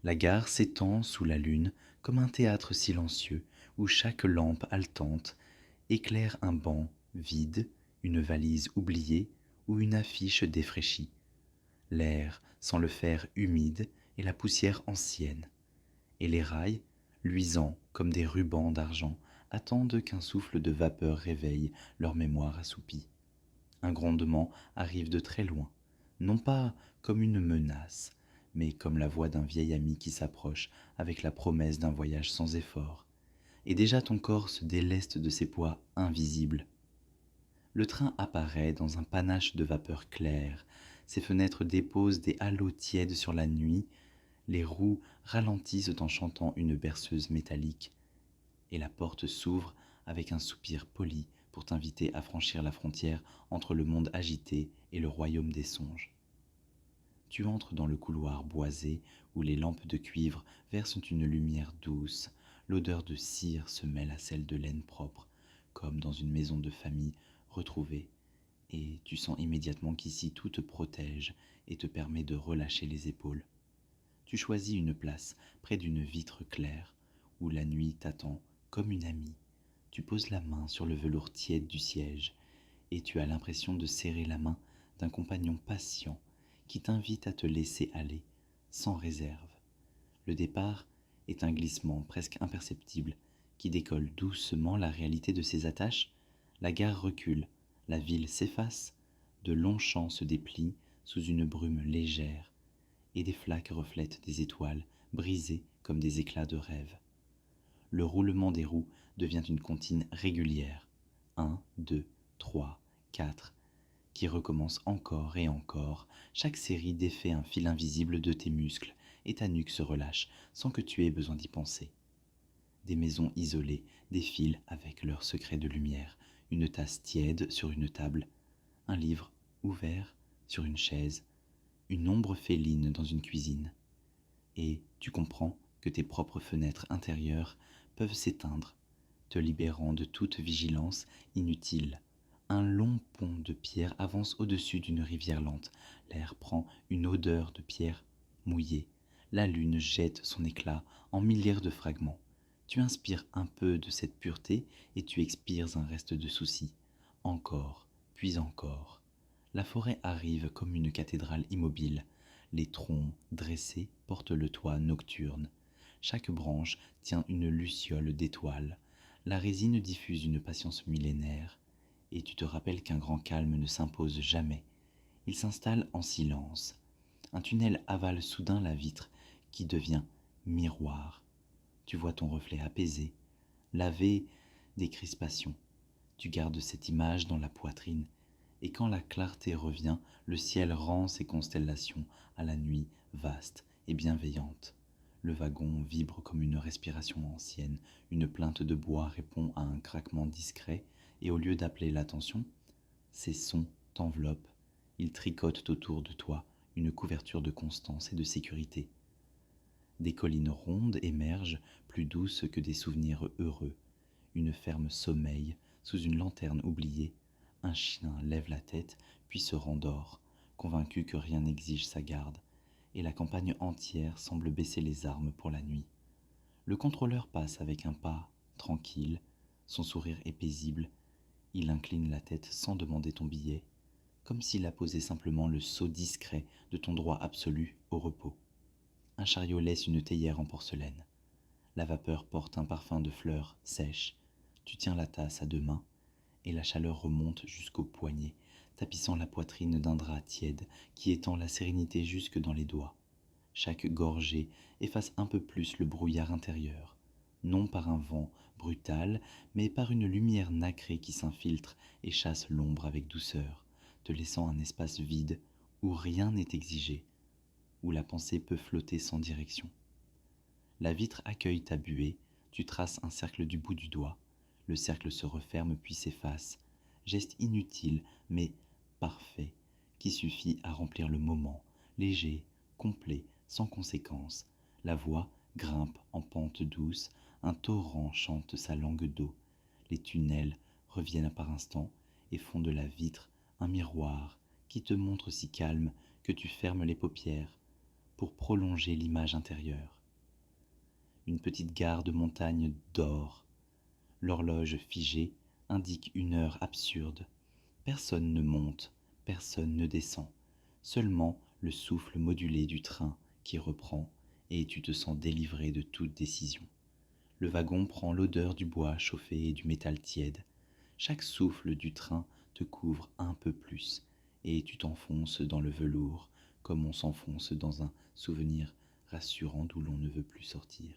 La gare s'étend sous la lune comme un théâtre silencieux où chaque lampe haletante éclaire un banc vide, une valise oubliée ou une affiche défraîchie. L'air sent le fer humide et la poussière ancienne, et les rails, luisants comme des rubans d'argent, attendent qu'un souffle de vapeur réveille leur mémoire assoupie. Un grondement arrive de très loin, non pas comme une menace, mais comme la voix d'un vieil ami qui s'approche avec la promesse d'un voyage sans effort. Et déjà ton corps se déleste de ses poids invisibles. Le train apparaît dans un panache de vapeur claire, ses fenêtres déposent des halos tièdes sur la nuit, les roues ralentissent en chantant une berceuse métallique, et la porte s'ouvre avec un soupir poli pour t'inviter à franchir la frontière entre le monde agité et le royaume des songes. Tu entres dans le couloir boisé où les lampes de cuivre versent une lumière douce, l'odeur de cire se mêle à celle de laine propre, comme dans une maison de famille retrouvée, et tu sens immédiatement qu'ici tout te protège et te permet de relâcher les épaules. Tu choisis une place près d'une vitre claire où la nuit t'attend comme une amie. Tu poses la main sur le velours tiède du siège et tu as l'impression de serrer la main d'un compagnon patient qui t'invite à te laisser aller, sans réserve. Le départ est un glissement presque imperceptible qui décolle doucement la réalité de ses attaches. La gare recule, la ville s'efface, de longs champs se déplient sous une brume légère et des flaques reflètent des étoiles brisées comme des éclats de rêve. Le roulement des roues devient une comptine régulière. 1, 2, 3, 4, qui recommence encore et encore. Chaque série défait un fil invisible de tes muscles et ta nuque se relâche sans que tu aies besoin d'y penser. Des maisons isolées défilent avec leurs secrets de lumière, une tasse tiède sur une table, un livre ouvert sur une chaise, une ombre féline dans une cuisine. Et tu comprends que tes propres fenêtres intérieures peuvent s'éteindre, te libérant de toute vigilance inutile. Un long pont de pierre avance au-dessus d'une rivière lente. L'air prend une odeur de pierre mouillée. La lune jette son éclat en milliards de fragments. Tu inspires un peu de cette pureté et tu expires un reste de soucis. Encore, puis encore. La forêt arrive comme une cathédrale immobile. Les troncs dressés portent le toit nocturne. Chaque branche tient une luciole d'étoiles. La résine diffuse une patience millénaire. Et tu te rappelles qu'un grand calme ne s'impose jamais. Il s'installe en silence. Un tunnel avale soudain la vitre qui devient miroir. Tu vois ton reflet apaisé, lavé des crispations. Tu gardes cette image dans la poitrine, et quand la clarté revient, le ciel rend ses constellations à la nuit vaste et bienveillante. Le wagon vibre comme une respiration ancienne, une plainte de bois répond à un craquement discret, et au lieu d'appeler l'attention, ces sons t'enveloppent, ils tricotent autour de toi une couverture de constance et de sécurité. Des collines rondes émergent, plus douces que des souvenirs heureux. Une ferme sommeille sous une lanterne oubliée. Un chien lève la tête, puis se rendort, convaincu que rien n'exige sa garde, et la campagne entière semble baisser les armes pour la nuit. Le contrôleur passe avec un pas tranquille, son sourire est paisible. Il incline la tête sans demander ton billet, comme s'il apposait simplement le sceau discret de ton droit absolu au repos. Un chariot laisse une théière en porcelaine. La vapeur porte un parfum de fleurs sèches. Tu tiens la tasse à deux mains, et la chaleur remonte jusqu'aux poignets, tapissant la poitrine d'un drap tiède qui étend la sérénité jusque dans les doigts. Chaque gorgée efface un peu plus le brouillard intérieur, non par un vent brutal, mais par une lumière nacrée qui s'infiltre et chasse l'ombre avec douceur, te laissant un espace vide où rien n'est exigé, où la pensée peut flotter sans direction. La vitre accueille ta buée, tu traces un cercle du bout du doigt, le cercle se referme puis s'efface, geste inutile mais parfait, qui suffit à remplir le moment, léger, complet, sans conséquence. La voix grimpe en pente douce, un torrent chante sa langue d'eau. Les tunnels reviennent par instants et font de la vitre un miroir qui te montre si calme que tu fermes les paupières. pour prolonger l'image intérieure. Une petite gare de montagne dort. L'horloge figée indique une heure absurde. Personne ne monte, personne ne descend. Seulement le souffle modulé du train qui reprend et tu te sens délivré de toute décision. Le wagon prend l'odeur du bois chauffé et du métal tiède. Chaque souffle du train te couvre un peu plus et tu t'enfonces dans le velours comme on s'enfonce dans un souvenir rassurant d'où l'on ne veut plus sortir.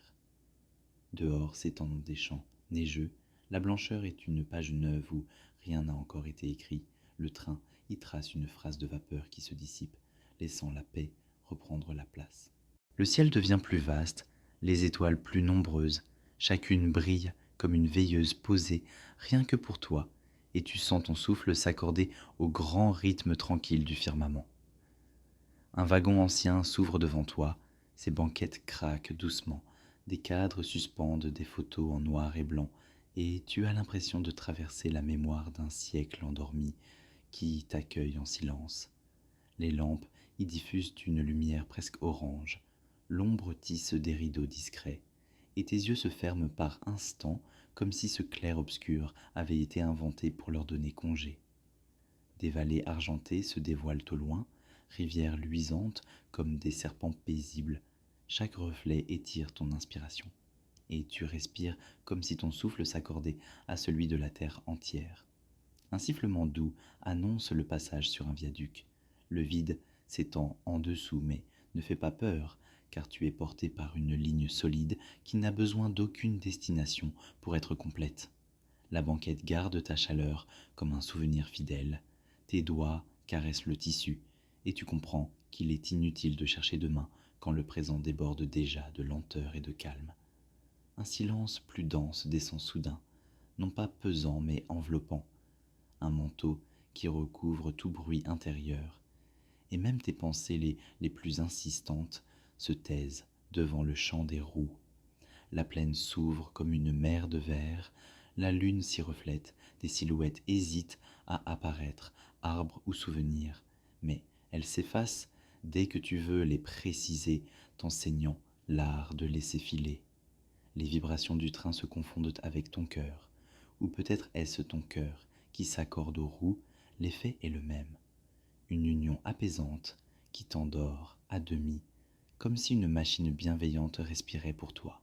Dehors s'étendent des champs neigeux. La blancheur est une page neuve où rien n'a encore été écrit. Le train y trace une phrase de vapeur qui se dissipe, laissant la paix reprendre la place. Le ciel devient plus vaste, les étoiles plus nombreuses. Chacune brille comme une veilleuse posée rien que pour toi, et tu sens ton souffle s'accorder au grand rythme tranquille du firmament. Un wagon ancien s'ouvre devant toi, ses banquettes craquent doucement, des cadres suspendent des photos en noir et blanc, et tu as l'impression de traverser la mémoire d'un siècle endormi qui t'accueille en silence. Les lampes y diffusent une lumière presque orange, l'ombre tisse des rideaux discrets, et tes yeux se ferment par instants comme si ce clair-obscur avait été inventé pour leur donner congé. Des vallées argentées se dévoilent au loin, rivières luisantes comme des serpents paisibles. Chaque reflet étire ton inspiration, et tu respires comme si ton souffle s'accordait à celui de la terre entière. Un sifflement doux annonce le passage sur un viaduc. Le vide s'étend en dessous, mais ne fait pas peur, car tu es porté par une ligne solide qui n'a besoin d'aucune destination pour être complète. La banquette garde ta chaleur comme un souvenir fidèle. Tes doigts caressent le tissu, et tu comprends qu'il est inutile de chercher demain quand le présent déborde déjà de lenteur et de calme. Un silence plus dense descend soudain, non pas pesant mais enveloppant, un manteau qui recouvre tout bruit intérieur, et même tes pensées les plus insistantes se taisent devant le chant des roues. La plaine s'ouvre comme une mer de verre, la lune s'y reflète, des silhouettes hésitent à apparaître, arbres ou souvenirs, mais elles s'effacent dès que tu veux les préciser, t'enseignant l'art de laisser filer. Les vibrations du train se confondent avec ton cœur, ou peut-être est-ce ton cœur qui s'accorde aux roues, l'effet est le même. Une union apaisante qui t'endort à demi, comme si une machine bienveillante respirait pour toi.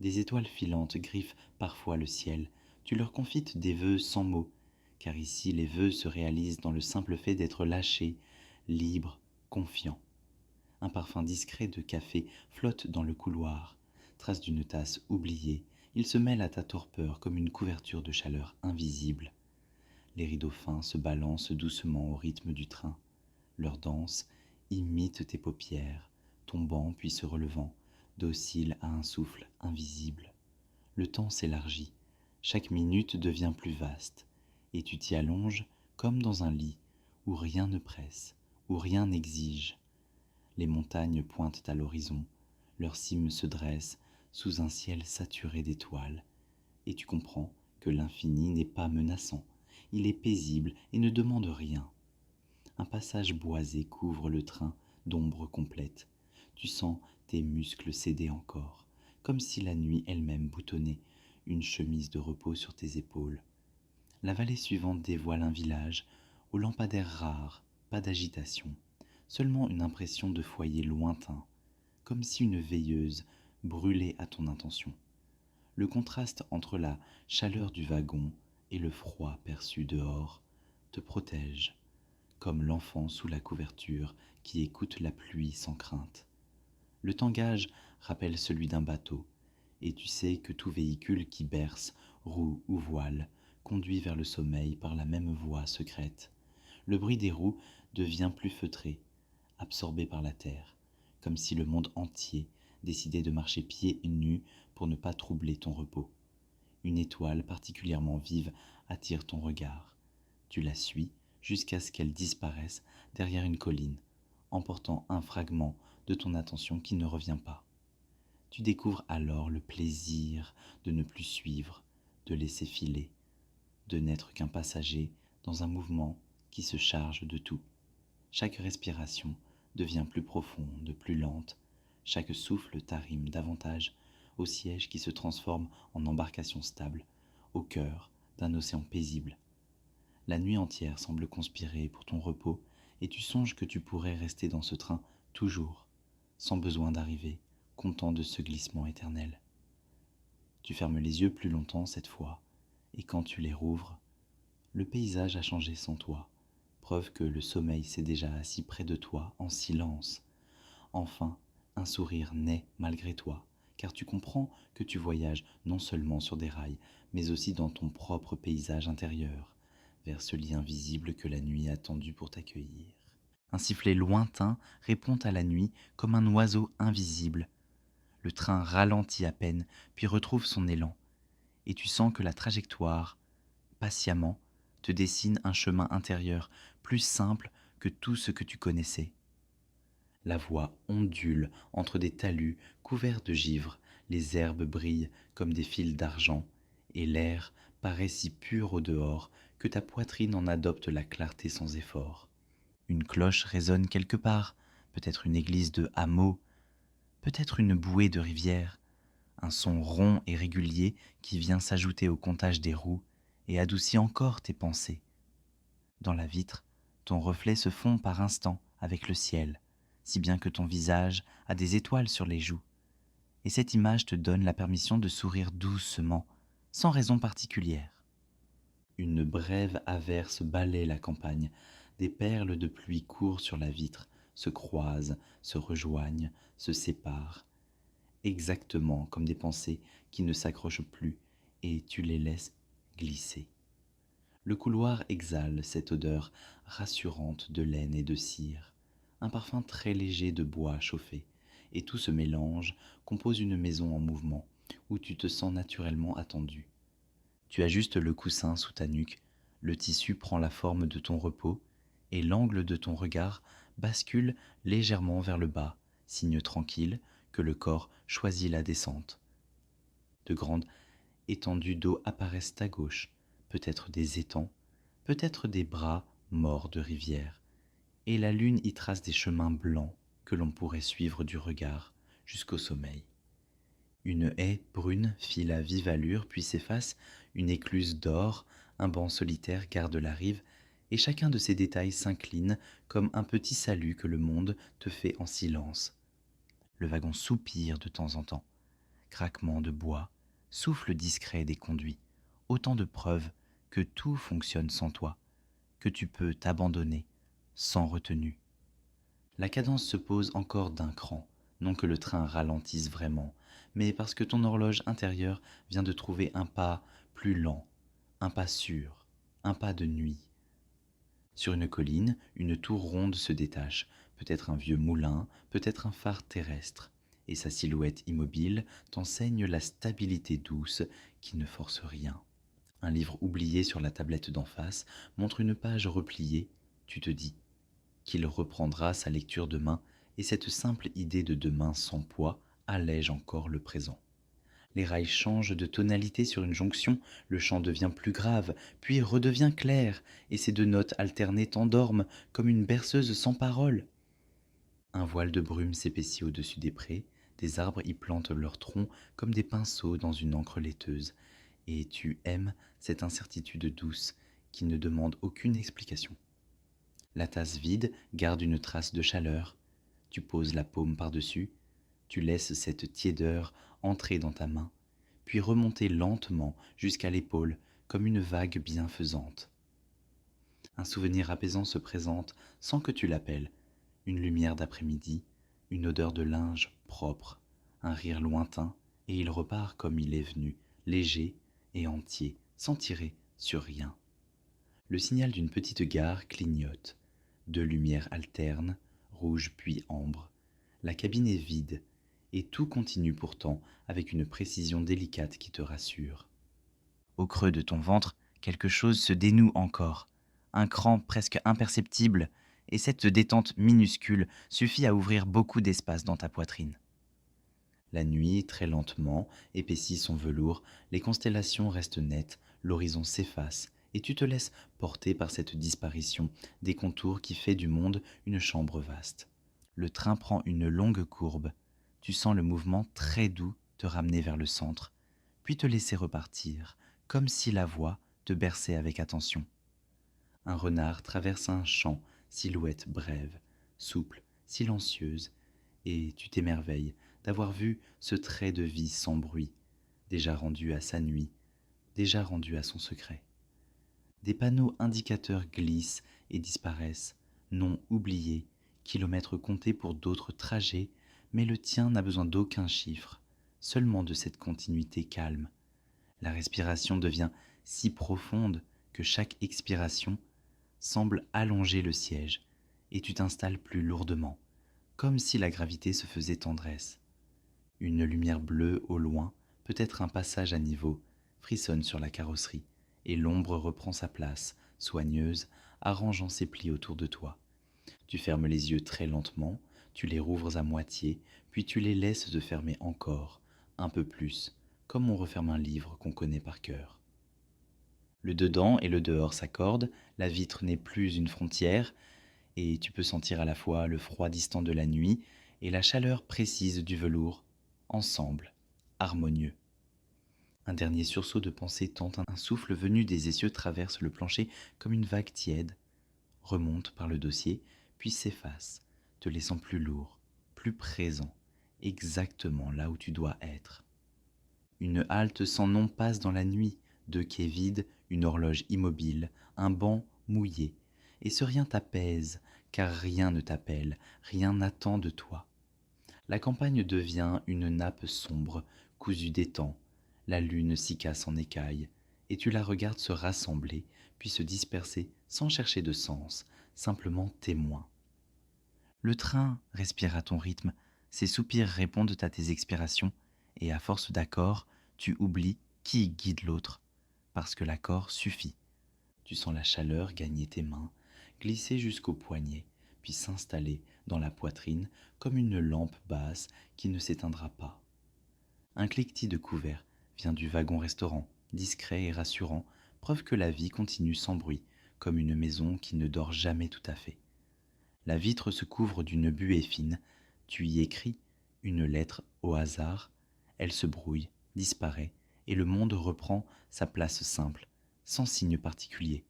Des étoiles filantes griffent parfois le ciel, tu leur confites des vœux sans mots, car ici les vœux se réalisent dans le simple fait d'être lâché, libre, confiant. Un parfum discret de café flotte dans le couloir, trace d'une tasse oubliée, il se mêle à ta torpeur comme une couverture de chaleur invisible. Les rideaux fins se balancent doucement au rythme du train. Leur danse imite tes paupières, tombant puis se relevant, docile à un souffle invisible. Le temps s'élargit, chaque minute devient plus vaste, et tu t'y allonges comme dans un lit où rien ne presse, où rien n'exige. Les montagnes pointent à l'horizon, leurs cimes se dressent sous un ciel saturé d'étoiles, et tu comprends que l'infini n'est pas menaçant, il est paisible et ne demande rien. Un passage boisé couvre le train d'ombre complète. Tu sens tes muscles céder encore, comme si la nuit elle-même boutonnait une chemise de repos sur tes épaules. La vallée suivante dévoile un village aux lampadaires rares, pas d'agitation, seulement une impression de foyer lointain, comme si une veilleuse brûlait à ton intention. Le contraste entre la chaleur du wagon et le froid perçu dehors te protège, comme l'enfant sous la couverture qui écoute la pluie sans crainte. Le tangage rappelle celui d'un bateau, et tu sais que tout véhicule qui berce, roue ou voile, conduit vers le sommeil par la même voie secrète. Le bruit des roues devient plus feutré, absorbé par la terre, comme si le monde entier décidait de marcher pieds nus pour ne pas troubler ton repos. Une étoile particulièrement vive attire ton regard. Tu la suis jusqu'à ce qu'elle disparaisse derrière une colline, emportant un fragment de ton attention qui ne revient pas. Tu découvres alors le plaisir de ne plus suivre, de laisser filer, de n'être qu'un passager dans un mouvement qui se charge de tout. Chaque respiration devient plus profonde, plus lente. Chaque souffle t'arrime davantage au siège qui se transforme en embarcation stable, au cœur d'un océan paisible. La nuit entière semble conspirer pour ton repos et tu songes que tu pourrais rester dans ce train toujours, sans besoin d'arriver, content de ce glissement éternel. Tu fermes les yeux plus longtemps cette fois, et quand tu les rouvres, le paysage a changé sans toi, preuve que le sommeil s'est déjà assis près de toi en silence. Enfin, un sourire naît malgré toi, car tu comprends que tu voyages non seulement sur des rails, mais aussi dans ton propre paysage intérieur, vers ce lit invisible que la nuit a tendu pour t'accueillir. Un sifflet lointain répond à la nuit comme un oiseau invisible. Le train ralentit à peine, puis retrouve son élan, et tu sens que la trajectoire, patiemment, te dessine un chemin intérieur plus simple que tout ce que tu connaissais. La voie ondule entre des talus couverts de givre, les herbes brillent comme des fils d'argent, et l'air paraît si pur au dehors que ta poitrine en adopte la clarté sans effort. Une cloche résonne quelque part, peut-être une église de hameau, peut-être une bouée de rivière, un son rond et régulier qui vient s'ajouter au comptage des roues et adoucit encore tes pensées. Dans la vitre, ton reflet se fond par instants avec le ciel, si bien que ton visage a des étoiles sur les joues. Et cette image te donne la permission de sourire doucement, sans raison particulière. Une brève averse balaie la campagne. Des perles de pluie courent sur la vitre, se croisent, se rejoignent, se séparent, exactement comme des pensées qui ne s'accrochent plus, et tu les laisses glisser. Le couloir exhale cette odeur rassurante de laine et de cire, un parfum très léger de bois chauffé, et tout ce mélange compose une maison en mouvement, où tu te sens naturellement attendu. Tu ajustes le coussin sous ta nuque, le tissu prend la forme de ton repos, et l'angle de ton regard bascule légèrement vers le bas, signe tranquille que le corps choisit la descente. De grandes étendues d'eau apparaissent à gauche, peut-être des étangs, peut-être des bras morts de rivière, et la lune y trace des chemins blancs que l'on pourrait suivre du regard jusqu'au sommeil. Une haie brune file à vive allure puis s'efface, une écluse d'or, un banc solitaire garde la rive, et chacun de ces détails s'incline comme un petit salut que le monde te fait en silence. Le wagon soupire de temps en temps, craquement de bois, souffle discret des conduits, autant de preuves que tout fonctionne sans toi, que tu peux t'abandonner sans retenue. La cadence se pose encore d'un cran, non que le train ralentisse vraiment, mais parce que ton horloge intérieure vient de trouver un pas plus lent, un pas sûr, un pas de nuit. Sur une colline, une tour ronde se détache, peut-être un vieux moulin, peut-être un phare terrestre, et sa silhouette immobile t'enseigne la stabilité douce qui ne force rien. Un livre oublié sur la tablette d'en face montre une page repliée, tu te dis qu'il reprendra sa lecture demain, et cette simple idée de demain sans poids allège encore le présent. Les rails changent de tonalité sur une jonction, le chant devient plus grave, puis redevient clair, et ces deux notes alternées t'endorment comme une berceuse sans parole. Un voile de brume s'épaissit au-dessus des prés, des arbres y plantent leurs troncs comme des pinceaux dans une encre laiteuse, et tu aimes cette incertitude douce qui ne demande aucune explication. La tasse vide garde une trace de chaleur. Tu poses la paume par-dessus, tu laisses cette tiédeur entrer dans ta main, puis remonter lentement jusqu'à l'épaule comme une vague bienfaisante. Un souvenir apaisant se présente sans que tu l'appelles, une lumière d'après-midi, une odeur de linge propre, un rire lointain, et il repart comme il est venu, léger et entier, sans tirer sur rien. Le signal d'une petite gare clignote. Deux lumières alternent, rouge puis ambre. La cabine est vide, et tout continue pourtant avec une précision délicate qui te rassure. Au creux de ton ventre, quelque chose se dénoue encore. Un cran presque imperceptible, et cette détente minuscule suffit à ouvrir beaucoup d'espace dans ta poitrine. La nuit, très lentement, épaissit son velours, les constellations restent nettes, l'horizon s'efface, et tu te laisses porter par cette disparition des contours qui fait du monde une chambre vaste. Le train prend une longue courbe. Tu sens le mouvement très doux te ramener vers le centre, puis te laisser repartir, comme si la voix te berçait avec attention. Un renard traverse un champ, silhouette brève, souple, silencieuse, et tu t'émerveilles d'avoir vu ce trait de vie sans bruit, déjà rendu à sa nuit, déjà rendu à son secret. Des panneaux indicateurs glissent et disparaissent, noms oubliés, kilomètres comptés pour d'autres trajets, mais le tien n'a besoin d'aucun chiffre, seulement de cette continuité calme. La respiration devient si profonde que chaque expiration semble allonger le siège, et tu t'installes plus lourdement, comme si la gravité se faisait tendresse. Une lumière bleue au loin, peut-être un passage à niveau, frissonne sur la carrosserie, et l'ombre reprend sa place, soigneuse, arrangeant ses plis autour de toi. Tu fermes les yeux très lentement, tu les rouvres à moitié, puis tu les laisses se fermer encore, un peu plus, comme on referme un livre qu'on connaît par cœur. Le dedans et le dehors s'accordent, la vitre n'est plus une frontière, et tu peux sentir à la fois le froid distant de la nuit et la chaleur précise du velours, ensemble, harmonieux. Un dernier sursaut de pensée tente, un souffle venu des essieux traverse le plancher comme une vague tiède, remonte par le dossier, puis s'efface, te laissant plus lourd, plus présent, exactement là où tu dois être. Une halte sans nom passe dans la nuit, deux quais vides, une horloge immobile, un banc mouillé, et ce rien t'apaise, car rien ne t'appelle, rien n'attend de toi. La campagne devient une nappe sombre, cousue d'étangs, la lune s'y casse en écailles, et tu la regardes se rassembler, puis se disperser sans chercher de sens, simplement témoin. Le train respire à ton rythme, ses soupirs répondent à tes expirations, et à force d'accords, tu oublies qui guide l'autre, parce que l'accord suffit. Tu sens la chaleur gagner tes mains, glisser jusqu'au poignet, puis s'installer dans la poitrine comme une lampe basse qui ne s'éteindra pas. Un cliquetis de couvert vient du wagon-restaurant, discret et rassurant, preuve que la vie continue sans bruit, comme une maison qui ne dort jamais tout à fait. La vitre se couvre d'une buée fine, tu y écris une lettre au hasard, elle se brouille, disparaît, et le monde reprend sa place simple, sans signe particulier.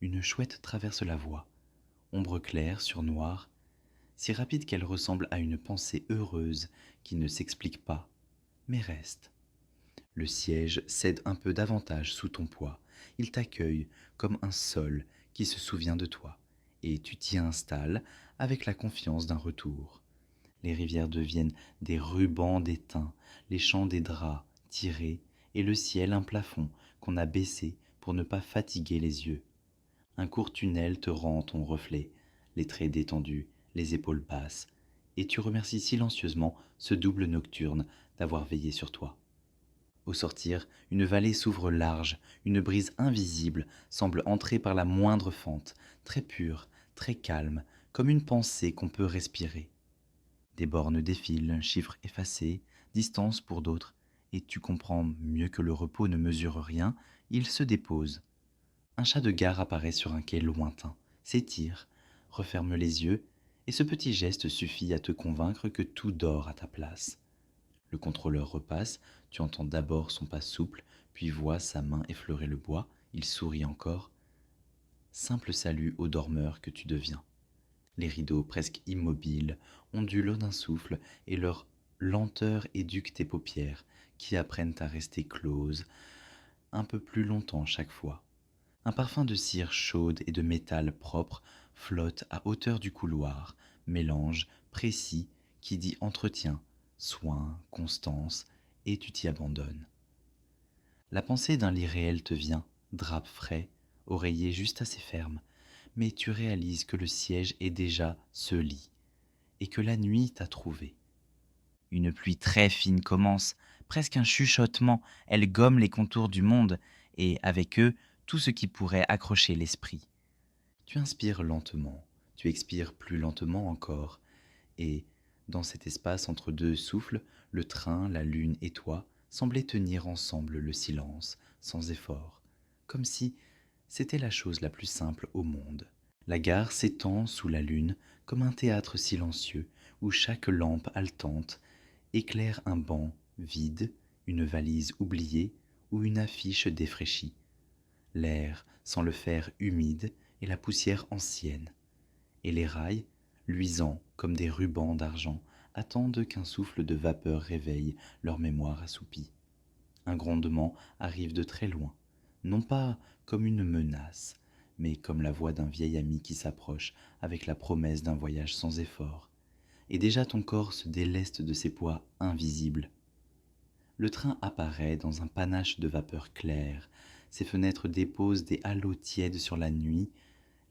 Une chouette traverse la voie, ombre claire sur noir, si rapide qu'elle ressemble à une pensée heureuse qui ne s'explique pas, mais reste. Le siège cède un peu davantage sous ton poids, il t'accueille comme un sol qui se souvient de toi, et tu t'y installes avec la confiance d'un retour. Les rivières deviennent des rubans d'étain, les champs des draps tirés, et le ciel un plafond qu'on a baissé pour ne pas fatiguer les yeux. Un court tunnel te rend ton reflet, les traits détendus, les épaules basses, et tu remercies silencieusement ce double nocturne d'avoir veillé sur toi. Au sortir, une vallée s'ouvre large, une brise invisible semble entrer par la moindre fente, très pure, très calme, comme une pensée qu'on peut respirer. Des bornes défilent, chiffres effacés, distance pour d'autres, et tu comprends mieux que le repos ne mesure rien, il se dépose. Un chat de gare apparaît sur un quai lointain, s'étire, referme les yeux, et ce petit geste suffit à te convaincre que tout dort à ta place. Le contrôleur repasse, tu entends d'abord son pas souple, puis vois sa main effleurer le bois, il sourit encore. Simple salut au dormeur que tu deviens. Les rideaux presque immobiles ondulent d'un souffle et leur lenteur éduque tes paupières qui apprennent à rester closes un peu plus longtemps chaque fois. Un parfum de cire chaude et de métal propre flotte à hauteur du couloir, mélange précis qui dit entretien, soin, constance, et tu t'y abandonnes. La pensée d'un lit réel te vient, drap frais, oreiller juste assez ferme, mais tu réalises que le siège est déjà ce lit, et que la nuit t'a trouvé. Une pluie très fine commence, presque un chuchotement, elle gomme les contours du monde, et avec eux, tout ce qui pourrait accrocher l'esprit. Tu inspires lentement, tu expires plus lentement encore, et, dans cet espace entre deux souffles, le train, la lune et toi semblaient tenir ensemble le silence, sans effort, comme si c'était la chose la plus simple au monde. La gare s'étend sous la lune comme un théâtre silencieux où chaque lampe haletante éclaire un banc vide, une valise oubliée ou une affiche défraîchie. L'air sent le fer humide et la poussière ancienne, et les rails, luisants comme des rubans d'argent, attendent qu'un souffle de vapeur réveille leur mémoire assoupie. Un grondement arrive de très loin, non pas comme une menace, mais comme la voix d'un vieil ami qui s'approche avec la promesse d'un voyage sans effort. Et déjà ton corps se déleste de ses poids invisibles. Le train apparaît dans un panache de vapeur claire, ses fenêtres déposent des halos tièdes sur la nuit,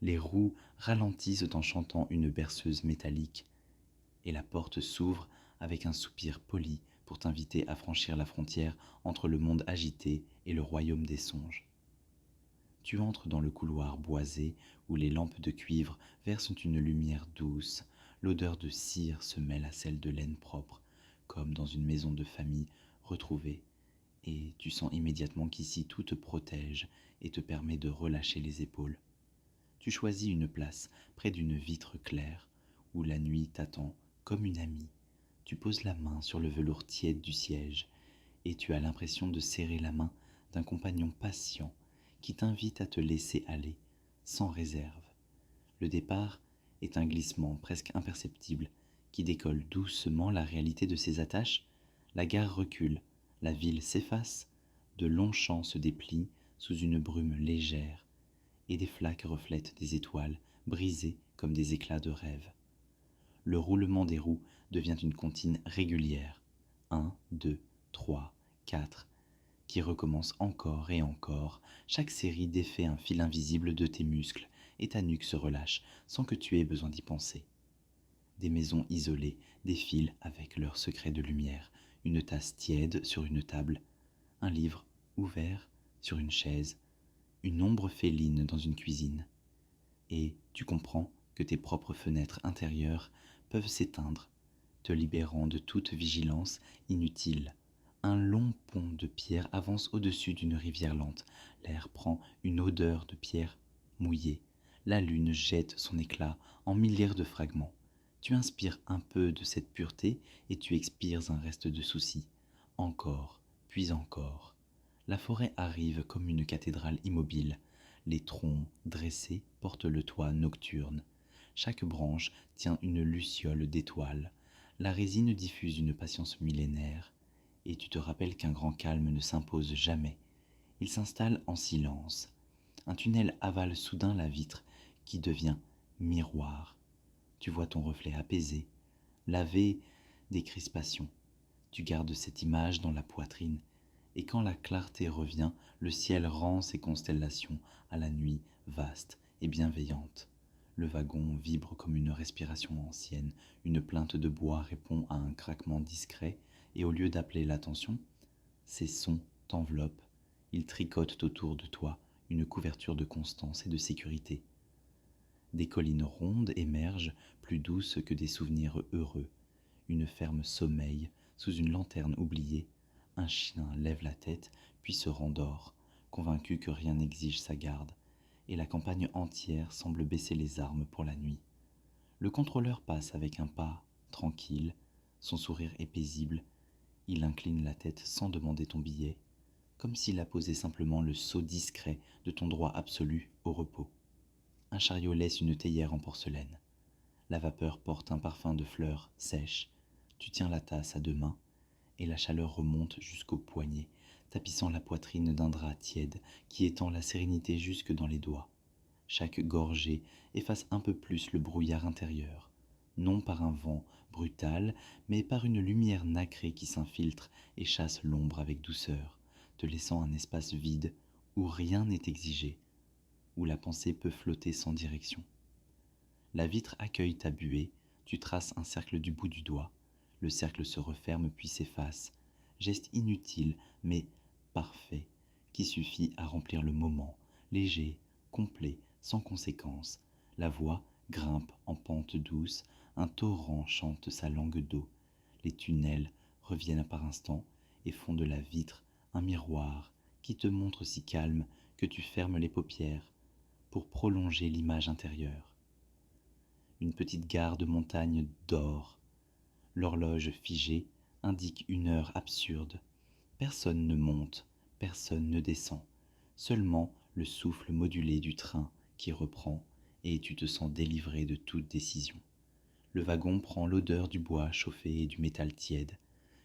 les roues ralentissent en chantant une berceuse métallique, et la porte s'ouvre avec un soupir poli pour t'inviter à franchir la frontière entre le monde agité et le royaume des songes. Tu entres dans le couloir boisé où les lampes de cuivre versent une lumière douce, l'odeur de cire se mêle à celle de laine propre, comme dans une maison de famille retrouvée, et tu sens immédiatement qu'ici tout te protège et te permet de relâcher les épaules. Tu choisis une place près d'une vitre claire où la nuit t'attend comme une amie. Tu poses la main sur le velours tiède du siège et tu as l'impression de serrer la main d'un compagnon patient qui t'invite à te laisser aller, sans réserve. Le départ est un glissement presque imperceptible qui décolle doucement la réalité de ses attaches. La gare recule, la ville s'efface, de longs champs se déplient sous une brume légère et des flaques reflètent des étoiles brisées comme des éclats de rêve. Le roulement des roues devient une comptine régulière. 1, 2, 3, 4, qui recommence encore et encore. Chaque série défait un fil invisible de tes muscles et ta nuque se relâche sans que tu aies besoin d'y penser. Des maisons isolées défilent avec leurs secrets de lumière, une tasse tiède sur une table, un livre ouvert sur une chaise, une ombre féline dans une cuisine. Et tu comprends que tes propres fenêtres intérieures peuvent s'éteindre, te libérant de toute vigilance inutile. Un long pont de pierre avance au-dessus d'une rivière lente. L'air prend une odeur de pierre mouillée. La lune jette son éclat en milliards de fragments. Tu inspires un peu de cette pureté et tu expires un reste de soucis. Encore, puis encore. La forêt arrive comme une cathédrale immobile. Les troncs dressés portent le toit nocturne. Chaque branche tient une luciole d'étoiles. La résine diffuse une patience millénaire. Et tu te rappelles qu'un grand calme ne s'impose jamais. Il s'installe en silence. Un tunnel avale soudain la vitre qui devient miroir. Tu vois ton reflet apaisé, lavé des crispations. Tu gardes cette image dans la poitrine. Et quand la clarté revient, le ciel rend ses constellations à la nuit vaste et bienveillante. Le wagon vibre comme une respiration ancienne, une plainte de bois répond à un craquement discret, et au lieu d'appeler l'attention, ces sons t'enveloppent, ils tricotent autour de toi une couverture de constance et de sécurité. Des collines rondes émergent, plus douces que des souvenirs heureux. Une ferme sommeille sous une lanterne oubliée. Un chien lève la tête, puis se rendort, convaincu que rien n'exige sa garde, et la campagne entière semble baisser les armes pour la nuit. Le contrôleur passe avec un pas tranquille, son sourire est paisible. Il incline la tête sans demander ton billet, comme s'il apposait simplement le sceau discret de ton droit absolu au repos. Un chariot laisse une théière en porcelaine. La vapeur porte un parfum de fleurs sèches. Tu tiens la tasse à deux mains, et la chaleur remonte jusqu'aux poignets, tapissant la poitrine d'un drap tiède qui étend la sérénité jusque dans les doigts. Chaque gorgée efface un peu plus le brouillard intérieur, non par un vent brutal, mais par une lumière nacrée qui s'infiltre et chasse l'ombre avec douceur, te laissant un espace vide où rien n'est exigé, où la pensée peut flotter sans direction. La vitre accueille ta buée, tu traces un cercle du bout du doigt. Le cercle se referme puis s'efface. Geste inutile, mais parfait, qui suffit à remplir le moment, léger, complet, sans conséquence. La voix grimpe en pente douce, un torrent chante sa langue d'eau. Les tunnels reviennent par instants et font de la vitre un miroir qui te montre si calme que tu fermes les paupières pour prolonger l'image intérieure. Une petite gare de montagne dort. L'horloge figée indique une heure absurde. Personne ne monte, personne ne descend. Seulement le souffle modulé du train qui reprend et tu te sens délivré de toute décision. Le wagon prend l'odeur du bois chauffé et du métal tiède.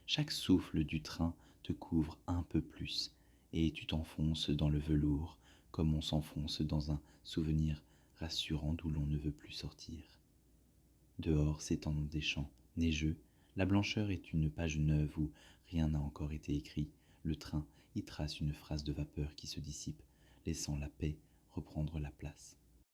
Chaque souffle du train te couvre un peu plus et tu t'enfonces dans le velours comme on s'enfonce dans un souvenir rassurant d'où l'on ne veut plus sortir. Dehors s'étendent des champs neigeux, la blancheur est une page neuve où rien n'a encore été écrit. Le train y trace une phrase de vapeur qui se dissipe, laissant la paix reprendre la place.